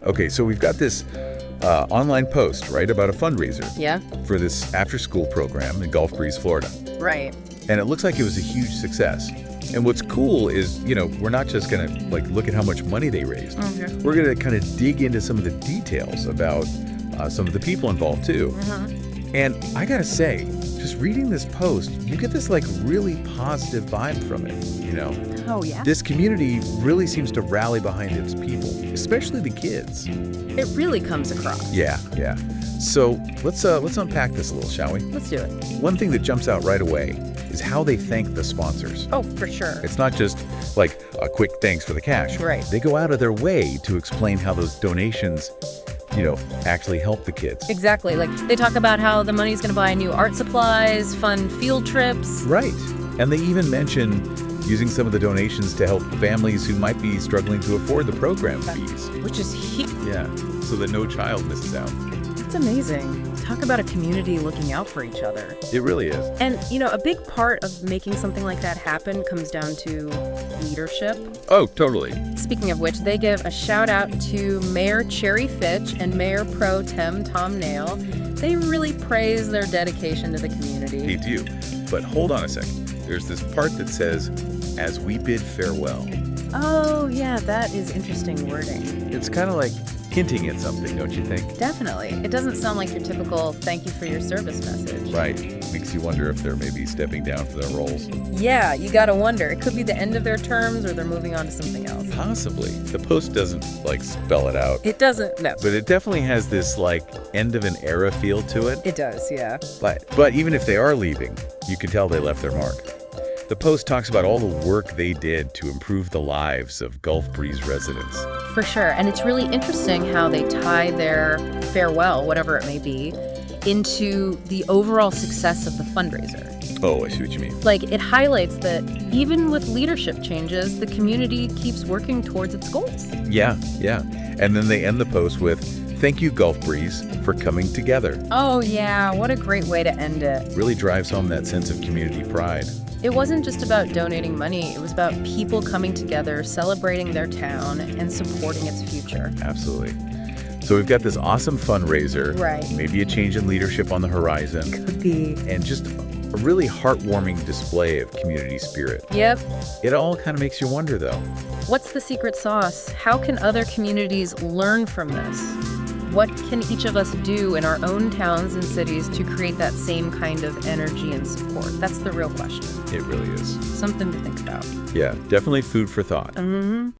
Okay, so we've got this online post, right, about a fundraiser Yeah? for this after-school program in Gulf Breeze, Florida. Right. And it looks like it was a huge success. And what's cool is, we're not just going to look at how much money they raised. Okay. We're going to kind of dig into some of the details about some of the people involved too. And I got to say, just reading this post, you get this really positive vibe from it, Oh, yeah? This community really seems to rally behind its people, especially the kids. It really comes across. Yeah. So let's unpack this a little, shall we? Let's do it. One thing that jumps out right away is how they thank the sponsors. Oh, for sure. It's not just a quick thanks for the cash. Right. They go out of their way to explain how those donations, actually help the kids. Exactly. They talk about how the money's going to buy new art supplies, fun field trips. Right. And they even mention using some of the donations to help families who might be struggling to afford the program fees. Which is huge. Yeah, so that no child misses out. It's amazing. Talk about a community looking out for each other. It really is. And, a big part of making something like that happen comes down to leadership. Oh, totally. Speaking of which, they give a shout out to Mayor Cherry Fitch and Mayor Pro Tem Tom Nail. They really praise their dedication to the community. They do. But hold on a second. There's this part that says, as we bid farewell. Oh, yeah, that is interesting wording. It's kind of like hinting at something, don't you think? Definitely. It doesn't sound like your typical thank you for your service message. Right. Makes you wonder if they're maybe stepping down for their roles. Yeah, you gotta wonder. It could be the end of their terms or they're moving on to something else. Possibly. The post doesn't, spell it out. It doesn't, no. But it definitely has this, end of an era feel to it. It does, yeah. But even if they are leaving, you can tell they left their mark. The post talks about all the work they did to improve the lives of Gulf Breeze residents. For sure. And it's really interesting how they tie their farewell, whatever it may be, into the overall success of the fundraiser. Oh, I see what you mean. It highlights that even with leadership changes, the community keeps working towards its goals. Yeah. And then they end the post with, "Thank you, Gulf Breeze, for coming together." Oh, yeah. What a great way to end it. Really drives home that sense of community pride. It wasn't just about donating money. It was about people coming together, celebrating their town, and supporting its future. Absolutely. So we've got this awesome fundraiser. Right. Maybe a change in leadership on the horizon. Could be. And just a really heartwarming display of community spirit. Yep. It all kind of makes you wonder, though. What's the secret sauce? How can other communities learn from this? What can each of us do in our own towns and cities to create that same kind of energy and support? That's the real question. It really is. Something to think about. Yeah, definitely food for thought. Mm-hmm.